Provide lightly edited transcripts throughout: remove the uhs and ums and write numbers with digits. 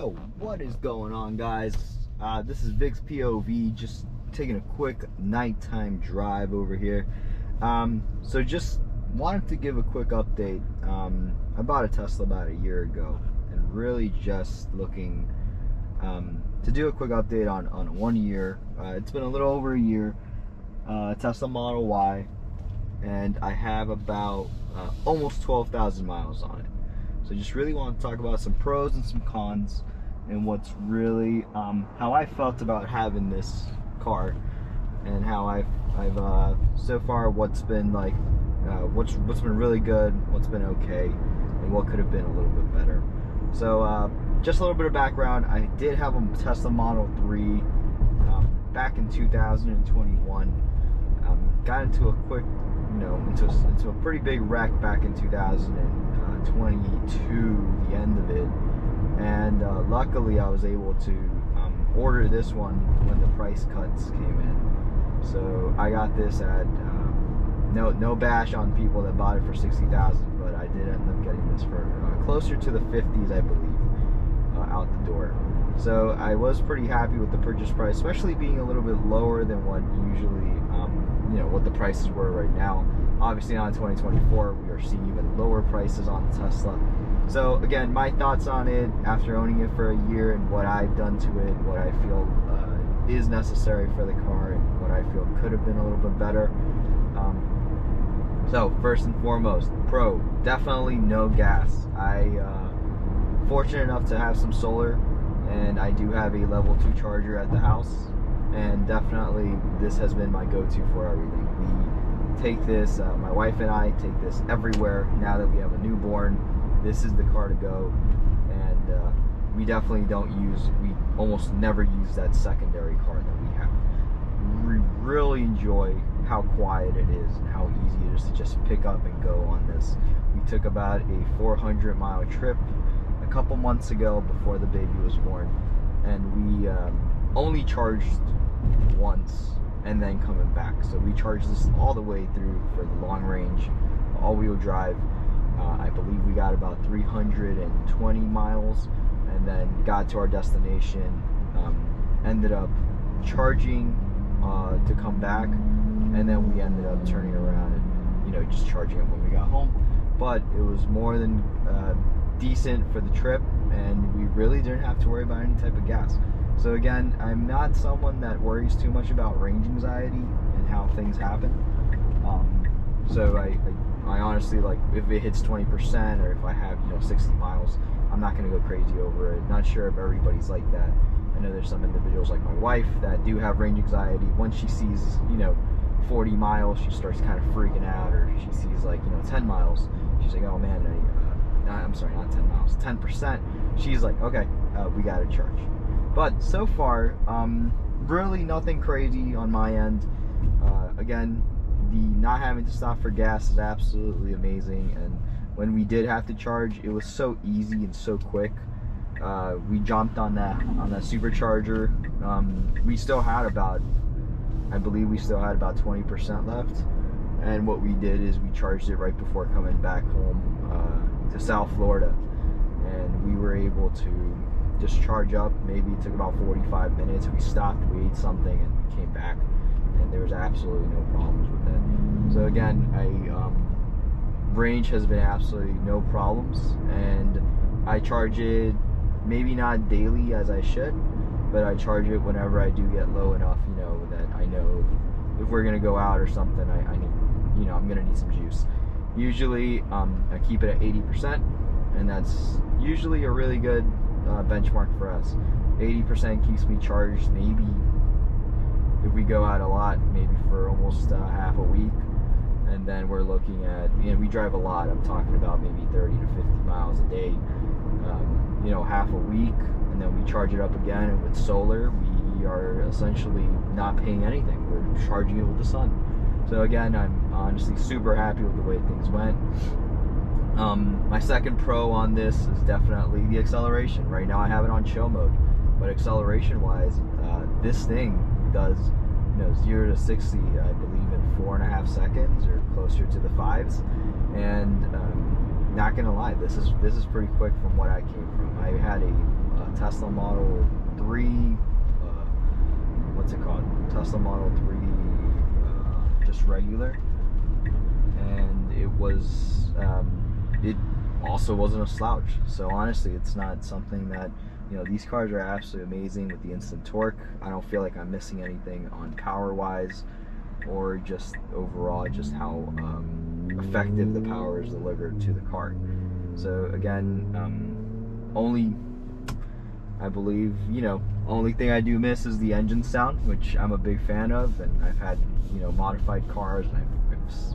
So what is going on, guys? This is Vic's POV, just taking a quick nighttime drive over here. So just wanted to give a quick update. I bought a Tesla about a year ago and really just looking to do a quick update on 1 year. It's been a little over a year. Tesla Model Y, and I have about almost 12,000 miles on it. So just really want to talk about some pros and some cons, and what's really how I felt about having this car, and how I've so far what's been like, what's been really good, what's been okay, and what could have been a little bit better. So just a little bit of background: I did have a Tesla Model 3 back in 2021. Got into a quick, into a pretty big wreck back in 2022, the end of it, and luckily I was able to order this one when the price cuts came in. So I got this at no bash on people that bought it for 60,000, but I did end up getting this for closer to the 50s, I believe, out the door. So I was pretty happy with the purchase price, especially being a little bit lower than what usually what the prices were right now. Obviously now in 2024 we are seeing even lower prices on the Tesla. So again, my thoughts on it after owning it for a year, and what I've done to it, what I feel is necessary for the car, and what I feel could have been a little bit better. So first and foremost, pro, definitely no gas. Fortunate enough to have some solar, and I do have a level 2 charger at the house, and definitely this has been my go-to for everything. We take this, my wife and I take this everywhere now that we have a newborn. This is the car to go, and we definitely we almost never use that secondary car that we have. We really enjoy how quiet it is and how easy it is to just pick up and go on this. We took about a 400-mile trip a couple months ago before the baby was born, and we only charged once and then coming back. So we charged this all the way through for the long range, all-wheel drive. I believe we got about 320 miles, and then got to our destination, ended up charging to come back, and then we ended up turning around and just charging it when we got home. But it was more than decent for the trip, and we really didn't have to worry about any type of gas. So again, I'm not someone that worries too much about range anxiety and how things happen. So I honestly, like, if it hits 20%, or if I have 60 miles, I'm not going to go crazy over it. Not sure if everybody's like that. I know there's some individuals like my wife that do have range anxiety. Once she sees 40 miles, she starts kind of freaking out, or she sees 10 miles, she's like, oh man, I'm sorry, not 10 miles, 10%. She's like, okay, we got to charge. But so far, really nothing crazy on my end. Again, the not having to stop for gas is absolutely amazing, and when we did have to charge, it was so easy and so quick. We jumped on that supercharger. We still had about, I believe we still had about 20% left, and what we did is we charged it right before coming back home to South Florida, and we were able to just charge up. Maybe it took about 45 minutes. We stopped, we ate something, and we came back, and there was absolutely no problems with it. So again, range has been absolutely no problems, and I charge it maybe not daily as I should, but I charge it whenever I do get low enough, that I know if we're gonna go out or something, I need, I'm gonna need some juice. Usually I keep it at 80%, and that's usually a really good benchmark for us. 80% keeps me charged, maybe if we go out a lot, maybe for almost half a week. And then we're looking at, we drive a lot, I'm talking about maybe 30 to 50 miles a day, half a week, and then we charge it up again. And with solar, we are essentially not paying anything, we're charging it with the sun. So again, I'm honestly super happy with the way things went. My second pro on this is definitely the acceleration. Right now I have it on chill mode, but acceleration wise, this thing does 0 to 60, I believe, in 4.5 seconds, or closer to the 5s. And not gonna lie, this is pretty quick from what I came from. I had a Tesla Model 3, what's it called? Tesla Model 3, just regular. And it was, it also wasn't a slouch. So honestly, it's not something that, you know, these cars are absolutely amazing with the instant torque. I don't feel like I'm missing anything on power wise, or just overall just how effective the power is delivered to the car. So again, only, I believe, you know, only thing I do miss is the engine sound, which I'm a big fan of, and I've had, you know, modified cars, and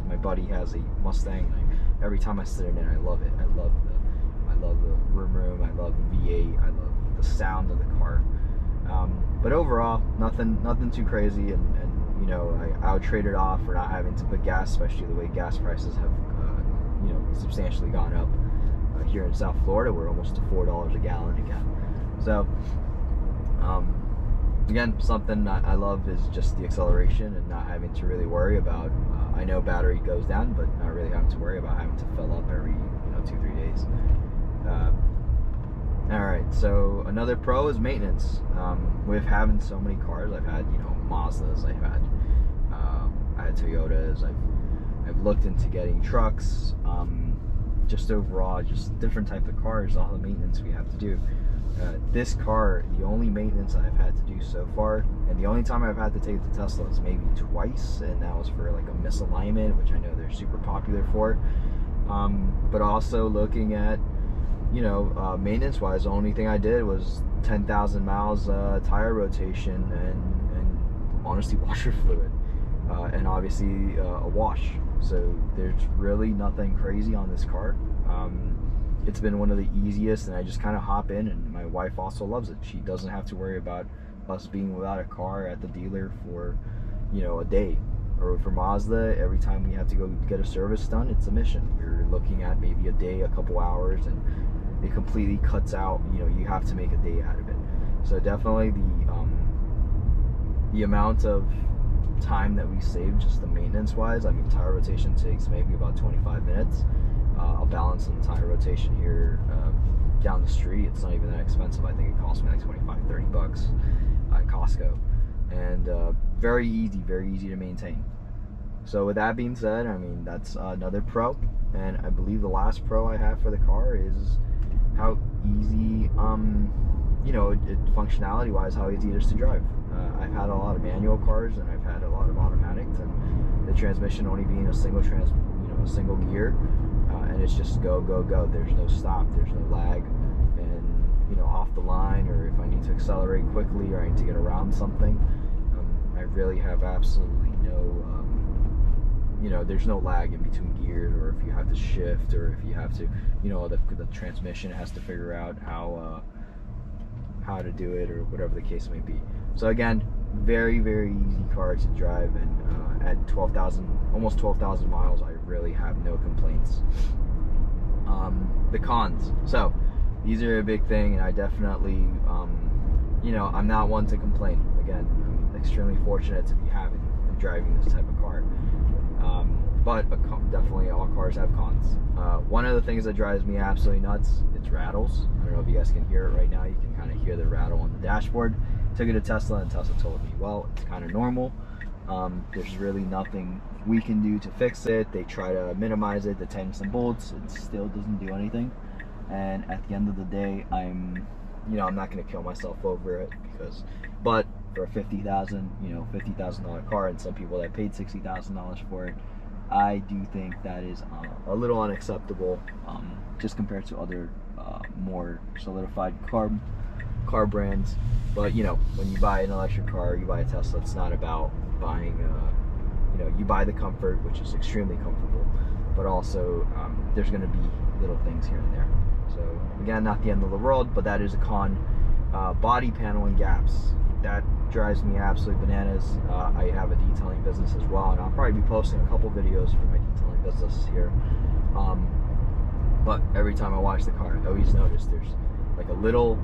my buddy has a Mustang, and every time I sit in it, I love it. I love the room, I love the V8, I love the sound of the car. But overall, nothing too crazy, and you know, I would trade it off for not having to put gas, especially the way gas prices have, you know, substantially gone up here in South Florida. We're almost to $4 a gallon again. So, again, something I love is just the acceleration and not having to really worry about. I know battery goes down, but not really having to worry about having to fill up every, you know, 2-3 days. Alright, so another pro is maintenance. With having so many cars, I've had, you know, Mazdas, I had Toyotas, I've looked into getting trucks, just overall, just different type of cars, all the maintenance we have to do. This car, the only maintenance I've had to do so far, and the only time I've had to take the Tesla is maybe twice, and that was for like a misalignment, which I know they're super popular for. But also looking at, you know, maintenance wise, the only thing I did was 10,000 miles tire rotation and honestly washer fluid, and obviously a wash. So there's really nothing crazy on this car. It's been one of the easiest, and I just kind of hop in, and my wife also loves it. She doesn't have to worry about us being without a car at the dealer for, you know, a day. Or for Mazda, every time we have to go get a service done, it's a mission. You're looking at maybe a day, a couple hours, and it completely cuts out, you know, you have to make a day out of it. So definitely the amount of time that we save, just the maintenance wise, I mean, tire rotation takes maybe about 25 minutes. I'll balance on the tire rotation here down the street. It's not even that expensive. I think it costs me like 25-30 bucks at Costco, and very easy to maintain. So with that being said, I mean, that's another pro, and I believe the last pro I have for the car is how easy, you know, functionality wise, how easy it is to drive. I've had a lot of manual cars, and I've had a lot of automatics, and the transmission only being a single gear, and it's just go. There's no stop, there's no lag, and you know, off the line, or if I need to accelerate quickly or I need to get around something, I really have absolutely no, you know, there's no lag in between gears, or if you have to shift, or if you have to, you know, the transmission has to figure out how to do it, or whatever the case may be. So again, very easy car to drive, and at almost 12,000 miles, I really have no complaints. The cons. So these are a big thing, and I definitely, you know, I'm not one to complain. Again, I'm extremely fortunate to be having and driving this type of car. But definitely all cars have cons. One of the things that drives me absolutely nuts, it's rattles. I don't know if you guys can hear it right now. You can kind of hear the rattle on the dashboard. Took it to Tesla, and Tesla told me, well, it's kind of normal. There's really nothing we can do to fix it. They try to minimize it, to tighten some bolts. It still doesn't do anything. And at the end of the day, I'm not going to kill myself over it, but for a $50,000 car, and some people that paid $60,000 for it, I do think that is a little unacceptable, just compared to other more solidified car brands. But you know, when you buy an electric car, you buy a Tesla, it's not about buying you buy the comfort, which is extremely comfortable, but also there's going to be little things here and there. So again, not the end of the world, but that is a con. Body panel and gaps, that drives me absolutely bananas. I have a detailing business as well, and I'll probably be posting a couple videos for my detailing business here. But every time I watch the car, I always notice there's like a little,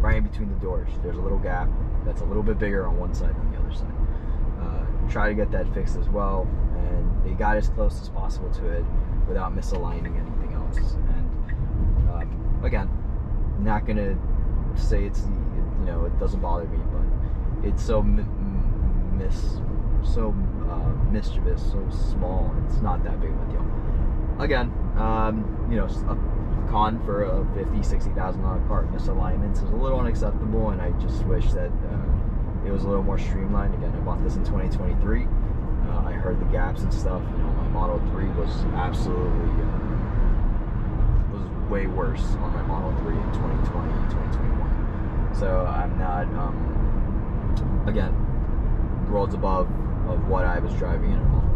right in between the doors, there's a little gap that's a little bit bigger on one side than the other side. Try to get that fixed as well, and they got as close as possible to it without misaligning anything else. And again, not gonna say it's, you know, it doesn't bother me, but it's so mischievous, so small. It's not that big of a deal. Again, you know, a con for a $50,000-$60,000 car. Misalignments is a little unacceptable, and I just wish that it was a little more streamlined. Again, I bought this in 2023. I heard the gaps and stuff. You know, my Model 3 was absolutely was way worse on my Model 3 in 2020 and 2021. So I'm not, again, worlds above of what I was driving in a Model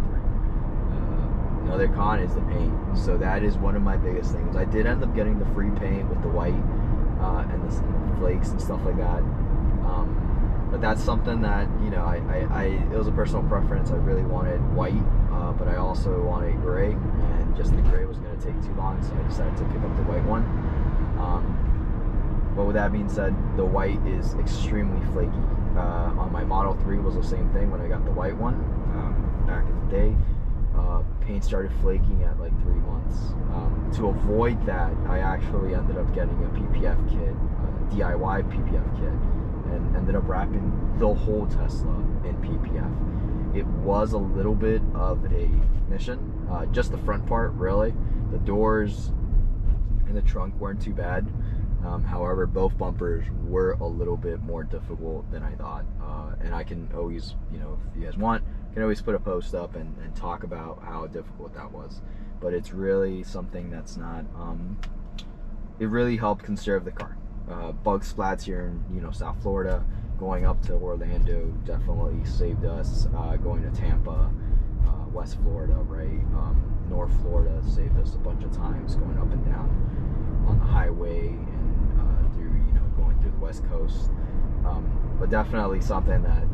3. Another con is the paint. So that is one of my biggest things. I did end up getting the free paint with the white and the flakes and stuff like that. But that's something that, you know, it was a personal preference. I really wanted white, but I also wanted gray, and just the gray was going to take too long, so I decided to pick up the white one. But with that being said, the white is extremely flaky. On my Model 3 was the same thing when I got the white one back in the day. Paint started flaking at like 3 months. To avoid that, I actually ended up getting a PPF kit, a DIY PPF kit, and ended up wrapping the whole Tesla in PPF. It was a little bit of a mission, just the front part, really. The doors and the trunk weren't too bad. However, both bumpers were a little bit more difficult than I thought. And I can always, you know, if you guys want, can always put a post up and talk about how difficult that was. But it's really something that's not, it really helped conserve the car. Bug splats here in, you know, South Florida, going up to Orlando definitely saved us. Going to Tampa, West Florida, right? North Florida saved us a bunch of times going up and down on the highway and through, you know, going through the West Coast. But definitely something that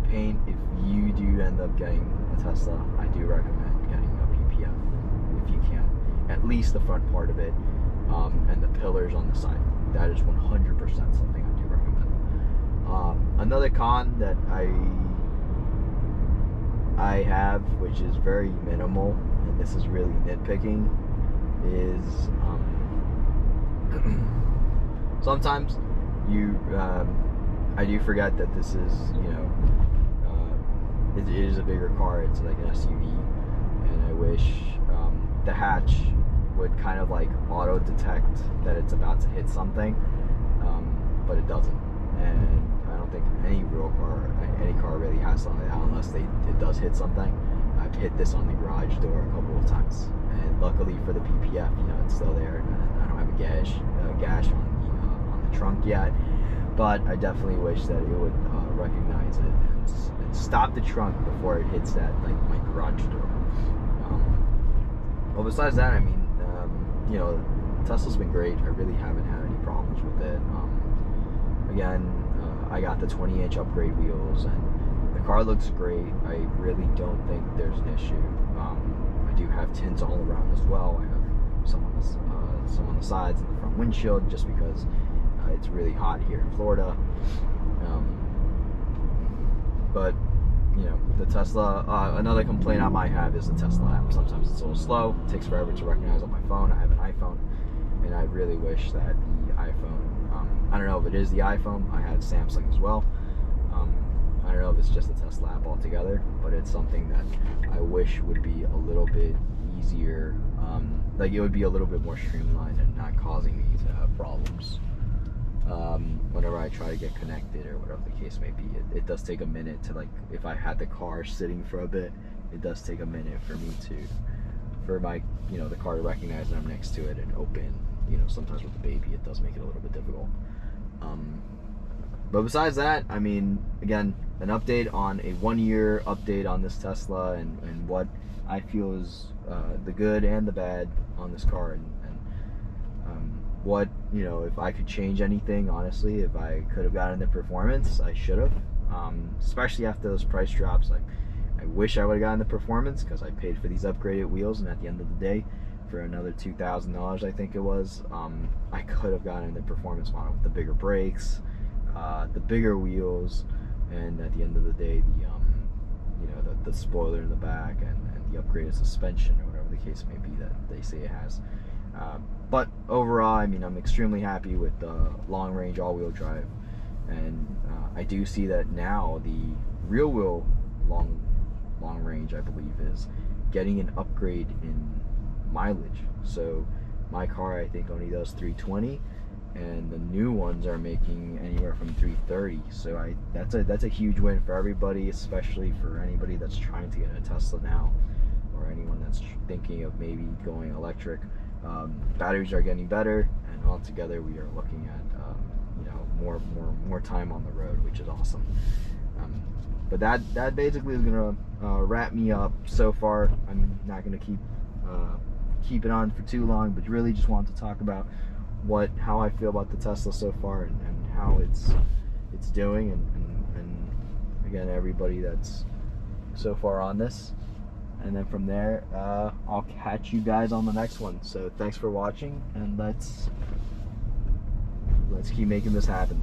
paint, if you do end up getting a Tesla, I do recommend getting a PPF if you can. At least the front part of it, and the pillars on the side. That is 100% something I do recommend. Another con that I have, which is very minimal, and this is really nitpicking, is sometimes I do forget that this is, you know, it is a bigger car. It's like an SUV, and I wish the hatch would kind of like auto detect that it's about to hit something, but it doesn't. And I don't think any real car, any car really has something like that unless it does hit something. I've hit this on the garage door a couple of times, and luckily for the PPF, you know, it's still there. I don't have a gash on the trunk yet, but I definitely wish that it would recognize it and stop the trunk before it hits that, like, my garage door. Well, besides that, I mean, you know, Tesla's been great. I really haven't had any problems with it. Again, I got the 20-inch upgrade wheels, and the car looks great. I really don't think there's an issue. I do have tints all around as well. I have some on the sides and the front windshield, just because it's really hot here in Florida. But you know, the Tesla, another complaint I might have is the Tesla app. Sometimes it's a little slow. It takes forever to recognize on my phone. I have an iPhone, and I really wish that the iPhone, I don't know if it is the iPhone. I have Samsung as well. I don't know if it's just the Tesla app altogether, but it's something that I wish would be a little bit easier. Like, it would be a little bit more streamlined and not causing me to have problems whenever I try to get connected or whatever the case may be. It does take a minute to, like, if I had the car sitting for a bit, it does take a minute for me for my, you know, the car to recognize that I'm next to it and open. You know, sometimes with the baby, it does make it a little bit difficult. But besides that, I mean, again, an update on a 1-year update on this Tesla and what I feel is the good and the bad on this car, and what, you know, if I could change anything, honestly, if I could have gotten the performance, I should have. Especially after those price drops, like, I wish I would have gotten the performance, because I paid for these upgraded wheels, and at the end of the day, for another $2,000, I think it was, I could have gotten the performance model with the bigger brakes, the bigger wheels, and at the end of the day, the you know, the spoiler in the back, and the upgraded suspension, or whatever the case may be that they say it has. But overall, I mean, I'm extremely happy with the long range all-wheel drive, and I do see that now the real wheel long range, I believe, is getting an upgrade in mileage. So my car, I think, only does 320, and the new ones are making anywhere from 330. So that's a huge win for everybody, especially for anybody that's trying to get a Tesla now, or anyone that's thinking of maybe going electric. Batteries are getting better, and altogether we are looking at more time on the road, which is awesome. But that basically is gonna wrap me up so far. I'm not gonna keep it on for too long, but really just wanted to talk about how I feel about the Tesla so far, and how it's doing, and again, everybody that's so far on this. And then from there, I'll catch you guys on the next one. So thanks for watching, and let's keep making this happen.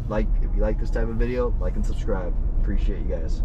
If you like this type of video, like and subscribe. Appreciate you guys.